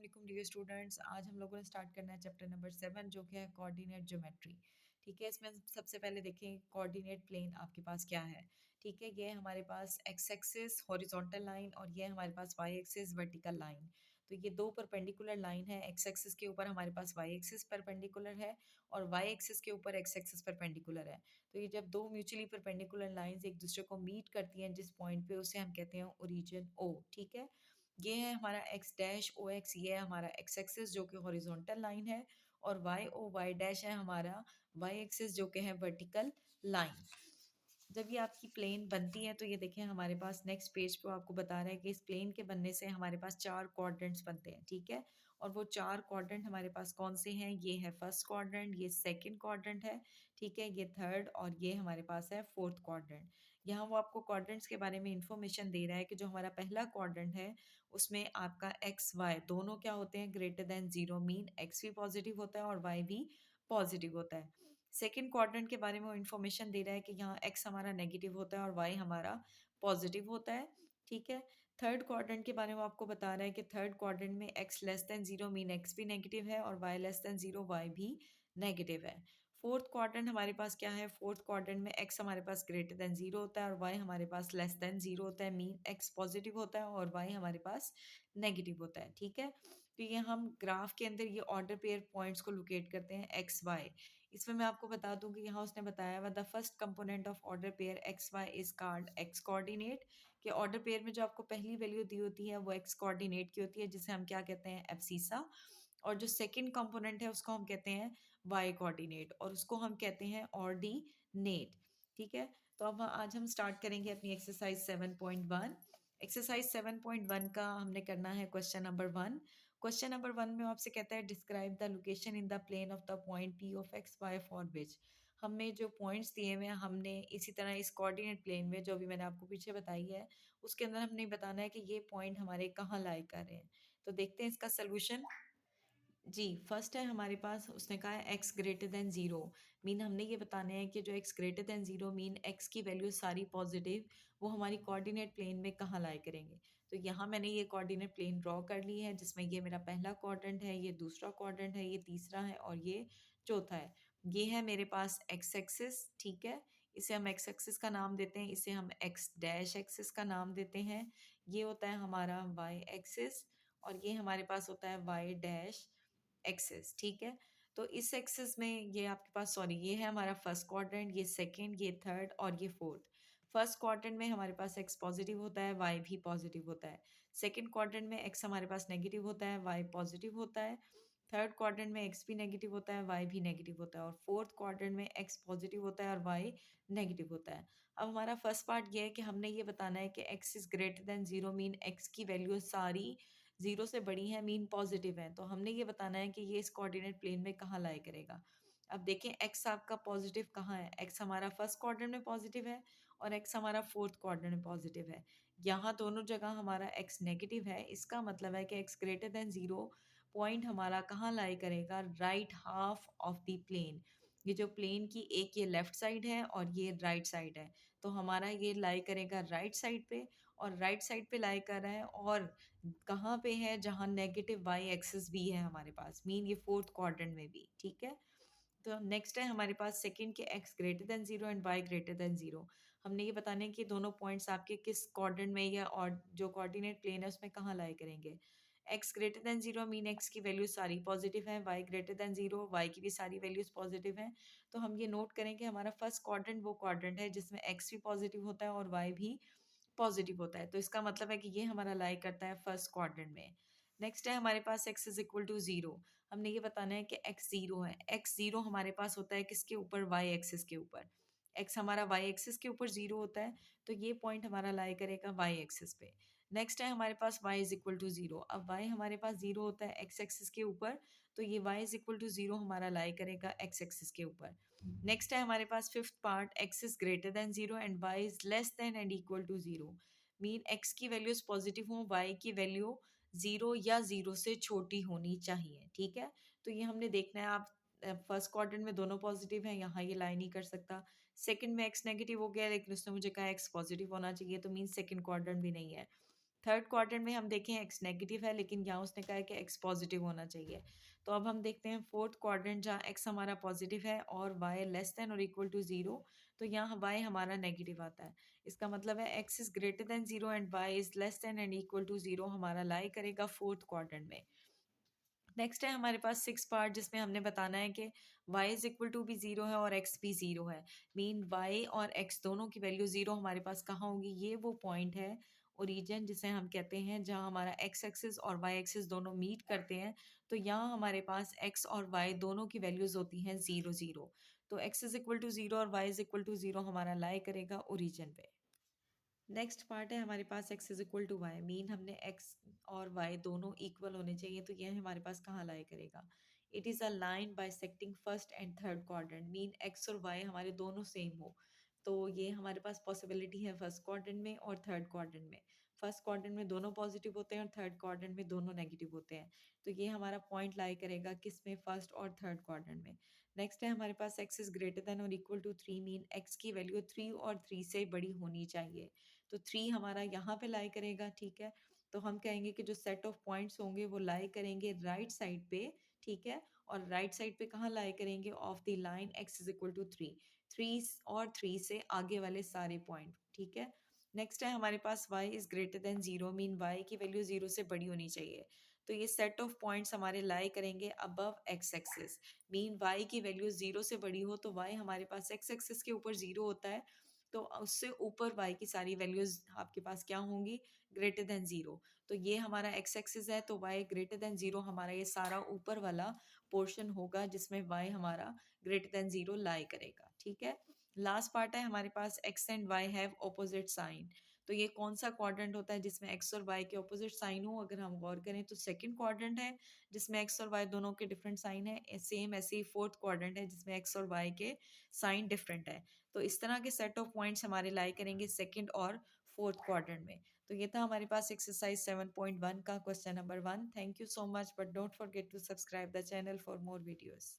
वालेकुम dear students. आज हम लोगों ने स्टार्ट करना है चैप्टर नंबर 7 जो कि है कोऑर्डिनेट ज्योमेट्री। ठीक है, इसमें सबसे पहले देखें कोऑर्डिनेट प्लेन आपके पास क्या है। ठीक है, ये है हमारे पास एक्स एक्सिस हॉरिजॉन्टल लाइन और ये है हमारे पास वाई एक्सिस वर्टिकल लाइन। तो ये दो परपेंडिकुलर लाइन है। एक्स एक्सिस के ऊपर हमारे पास वाई एक्सिस परपेंडिकुलर है और वाई एक्सिस के ऊपर एक्स एक्सिस परपेंडिकुलर है। तो ये जब दो म्यूचुअली परपेंडिकुलर लाइंस एक दूसरे को मीट करती हैं जिस पॉइंट पे, उसे हम कहते हैं ओरिजिन ओ। ठीक है, ये है हमारा एक्स डैश ओ एक्स, ये है हमारा एक्स एक्सिस जो कि हॉरिजॉन्टल लाइन है और वाई ओ वाई डैश है हमारा वाई एक्सिस जो कि है वर्टिकल लाइन। जब ये आपकी प्लेन बनती है तो ये देखें हमारे पास नेक्स्ट पेज पे आपको बता रहा है कि इस प्लेन के बनने से हमारे पास चार क्वाड्रेंट्स बनते हैं। ठीक है, और वो चार क्वाड्रेंट हमारे पास कौन से हैं? ये है फर्स्ट क्वाड्रेंट, ये सेकंड क्वाड्रेंट है, ठीक है, ये थर्ड और ये हमारे पास है फोर्थ क्वाड्रेंट। यहाँ वो आपको क्वाड्रेंट्स के बारे में इंफॉर्मेशन दे रहा है कि जो हमारा पहला क्वाड्रेंट है उसमें आपका एक्स वाई दोनों क्या होते हैं? Greater than zero, mean x भी पॉजिटिव होता है और वाई भी पॉजिटिव होता है। सेकेंड क्वाड्रेंट के बारे में वो इन्फॉर्मेशन दे रहा है कि यहाँ एक्स हमारा नेगेटिव होता है और वाई हमारा पॉजिटिव होता है। ठीक है, थर्ड क्वाड्रेंट के बारे में आपको बता रहा है कि थर्ड क्वाड्रेंट में x less than zero mean x भी नेगेटिव है और y less than zero y भी नेगेटिव है। फोर्थ क्वाड्रेंट हमारे पास क्या है? फोर्थ क्वाड्रेंट में एक्स हमारे पास ग्रेटर देन जीरो होता है और वाई हमारे पास लेस देन जीरो होता है, मीन एक्स पॉजिटिव होता है और वाई हमारे पास नेगेटिव होता है। ठीक है, तो ये हम ग्राफ के अंदर ये ऑर्डर पेयर पॉइंट्स को लोकेट करते हैं एक्स वाई। इसमें मैं आपको बता दूं कि यहाँ उसने बताया हुआ the first component of order pair x y is called x coordinate. कि ऑर्डर पेयर में जो आपको पहली वैल्यू दी होती है वो एक्स कोऑर्डिनेट की होती है जिसे हम क्या कहते हैं? एब्सिसा। और जो सेकंड कंपोनेंट है उसको हम कहते हैं वाई कोऑर्डिनेट और उसको हम कहते हैं ऑर्डिनेट। ठीक है, तो अब आज हम स्टार्ट करेंगे अपनी एक्सरसाइज 7.1। एक्सरसाइज 7.1 का हमने करना है क्वेश्चन नंबर 1। क्वेश्चन नंबर 1 में आपसे कहता है describe the location in the plane of the point p of x y for which. हमें जो पॉइंट्स दिए हुए हैं हमने इसी तरह इस कोऑर्डिनेट प्लेन में जो भी मैंने आपको पीछे बताई है उसके अंदर हमने बताना है कि ये पॉइंट हमारे कहाँ लाई कर रहे हैं। तो देखते हैं इसका सोल्यूशन। जी, फर्स्ट है हमारे पास, उसने कहा है x greater than zero. Mean हमने ये बताना है कि जो x greater than zero mean x की वैल्यू सारी पॉजिटिव, वो हमारी कोऑर्डिनेट प्लेन में कहाँ लाई करेंगे। तो यहाँ मैंने ये कोऑर्डिनेट प्लेन ड्रॉ कर ली है जिसमें ये मेरा पहला क्वाड्रेंट है, ये दूसरा क्वाड्रेंट है, ये तीसरा है और ये चौथा है। ये है मेरे पास एक्स एक्सिस। ठीक है, इसे हम एक्स एक्सिस का नाम देते हैं, इसे हम एक्स डैश एक्सिस का नाम देते हैं। ये होता है हमारा वाई एक्सिस और ये हमारे पास होता है वाई डैश एक्सेस। ठीक है, तो इस एक्सेस में ये आपके पास, सॉरी, ये है हमारा फर्स्ट क्वाड्रेंट, ये सेकंड, ये थर्ड और ये फोर्थ। फर्स्ट क्वाड्रेंट में हमारे पास एक्स पॉजिटिव होता है, वाई भी पॉजिटिव होता है। सेकंड क्वाड्रेंट में एक्स हमारे पास नेगेटिव होता है, वाई पॉजिटिव होता है। थर्ड क्वाड्रेंट में एक्स भी नेगेटिव होता है, वाई भी नेगेटिव होता है और फोर्थ क्वाड्रेंट में एक्स पॉजिटिव होता है और वाई नेगेटिव होता है। अब हमारा फर्स्ट पार्ट ये है कि हमने ये बताना है कि x is greater than zero mean x की वैल्यू सारी जीरो से बड़ी है, मीन पॉजिटिव है। तो हमने ये बताना है कि ये इस कोऑर्डिनेट प्लेन में कहाँ लाई करेगा। अब देखें एक्स आपका पॉजिटिव कहाँ है? एक्स हमारा फर्स्ट क्वाड्रेंट में पॉजिटिव है और एक्स हमारा फोर्थ क्वाड्रेंट में पॉजिटिव है। यहाँ दोनों जगह हमारा एक्स नेगेटिव है, इसका मतलब है कि x greater than zero point हमारा कहाँ लाई करेगा? Right half of the plane. ये जो प्लेन की एक ये लेफ्ट साइड है और ये राइट साइड है, तो हमारा ये लाई करेगा राइट साइड पे और राइट साइड पे लाई कर रहा है। और कहाँ पे है? जहाँ नेगेटिव वाई एक्सिस भी है हमारे पास, मीन ये फोर्थ क्वाड्रेंट में भी। ठीक है, तो नेक्स्ट है हमारे पास सेकंड के x greater than zero and y greater than zero. हमने ये बताना है कि दोनों पॉइंट्स आपके किस क्वाड्रेंट में या और जो कोऑर्डिनेट प्लेन है उसमें कहाँ लाई करेंगे। X greater than zero mean x की वैल्यू सारी पॉजिटिव है, y greater than zero y की भी सारी वैल्यूज पॉजिटिव हैं। तो हम ये नोट करें कि हमारा फर्स्ट क्वाड्रेंट वो क्वाड्रेंट है जिसमें एक्स भी पॉजिटिव होता है और वाई भी पॉजिटिव होता है। तो इसका मतलब है कि ये हमारा लाई करता है फर्स्ट क्वाड्रेंट में। नेक्स्ट है हमारे पास x is equal to zero. हमने ये बताना है कि एक्स जीरो है। एक्स जीरो हमारे पास होता है किसके ऊपर? वाई एक्सिस के ऊपर। एक्स हमारा वाई एक्सिस के ऊपर जीरो होता है, तो ये पॉइंट हमारा लाई करेगा वाई एक्सिस पे। नेक्स्ट है हमारे पास y is equal to zero. अब y हमारे पास जीरो होता है एक्स एक्सिस के ऊपर, तो ये y is equal to zero हमारा लाई करेगा एक्स एक्सिस के ऊपर। नेक्स्ट है हमारे पास fifth part, x is greater than zero and y is less than and equal to zero. Mean x की वैल्यूज पॉजिटिव हो, y की वैल्यू जीरो या जीरो से छोटी होनी चाहिए। ठीक है, तो ये हमने देखना है। आप फर्स्ट क्वाड्रेंट में दोनों पॉजिटिव है, यहाँ ये लाई नहीं कर सकता। सेकंड में एक्स नेगेटिव हो गया लेकिन उसने मुझे कहा एक्स पॉजिटिव होना चाहिए, तो मीन सेकंड क्वाड्रेंट भी नहीं है। थर्ड क्वाड्रेंट में हम देखें एक्स नेगेटिव है, लेकिन यहाँ उसने कहा है कि एक्स पॉजिटिव होना चाहिए। तो अब हम देखते हैं फोर्थ क्वाड्रेंट जहाँ एक्स हमारा पॉजिटिव है और वाई लेस देन और इक्वल टू जीरो, तो यहाँ वाई हमारा नेगेटिव आता है। इसका मतलब है x is greater than zero and y is less than and equal to zero हमारा लाई करेगा फोर्थ क्वाड्रेंट में। नेक्स्ट है हमारे पास सिक्स पार्ट, जिसमें हमने बताना है कि y इज इक्वल टू भी जीरो है और x भी जीरो है। मीन y और x दोनों की वैल्यू जीरो हमारे पास कहाँ होंगी, ये वो पॉइंट है ओरिजिन जिसे हम कहते हैं जहाँ हमारा x एक्सिस और y एक्सिस दोनों मीट करते हैं। तो यहाँ हमारे पास x और y दोनों की वैल्यूज होती हैं जीरो जीरो। तो x is equal to zero और y is equal to zero हमारा लाई करेगा ओरिजिन पे। नेक्स्ट पार्ट है हमारे पास x is equal to y, mean हमने x और y दोनों इक्वल होने चाहिए, तो यह हमारे पास कहाँ लाई करेगा। It is a line bisecting first and third quadrant, mean x और y हमारे दोनों सेम हो। तो ये हमारे पास पॉसिबिलिटी है फर्स्ट क्वाड्रेंट में और थर्ड क्वाड्रेंट में। फर्स्ट क्वाड्रेंट में दोनों पॉजिटिव होते हैं और थर्ड क्वाड्रेंट में दोनों नेगेटिव होते हैं। तो ये हमारा पॉइंट लाई करेगा किस में, फर्स्ट और थर्ड क्वाड्रेंट में। नेक्स्ट है हमारे पास x इज ग्रेटर देन और equal to three, mean x की वैल्यू थ्री और थ्री से बड़ी होनी चाहिए। तो थ्री हमारा यहाँ पे लाई करेगा, ठीक है। तो हम कहेंगे कि जो सेट ऑफ पॉइंट्स होंगे वो लाई करेंगे राइट साइड पे, ठीक है। और राइट साइड पे कहाँ लाई करेंगे, of the line x is equal to three, three और थ्री से आगे वाले सारे पॉइंट, ठीक है। नेक्स्ट है हमारे पास y is greater than zero, mean y की वैल्यू जीरो से बड़ी होनी चाहिए। तो ये सेट ऑफ पॉइंट्स हमारे लाई करेंगे above x axis, mean y की वैल्यू जीरो से बड़ी हो तो y हमारे पास एक्स एक्सिस के ऊपर जीरो होता है, तो उससे ऊपर y की सारी वैल्यूज आपके पास क्या होंगी, ग्रेटर देन जीरो। तो ये हमारा x एक्सिस है, तो y ग्रेटर देन जीरो हमारा ये सारा ऊपर वाला पोर्शन होगा जिसमें y हमारा ग्रेटर देन जीरो लाई करेगा, ठीक है। लास्ट पार्ट है हमारे पास x and y have opposite sign. तो ये कौन सा क्वाड्रेंट होता है जिसमें x और y के ऑपोजिट साइन हो, अगर हम गौर करें तो सेकंड क्वाड्रेंट है जिसमें x और y दोनों के डिफरेंट साइन है। सेम ऐसे ही फोर्थ क्वाड्रेंट है जिसमें x और y के साइन डिफरेंट है। तो इस तरह के सेट ऑफ पॉइंट्स हमारे लाई करेंगे सेकंड और फोर्थ क्वाड्रेंट में। तो ये था हमारे पास एक्सरसाइज 7.1 का question number 1। Thank you so much, but don't forget to subscribe the channel for more videos.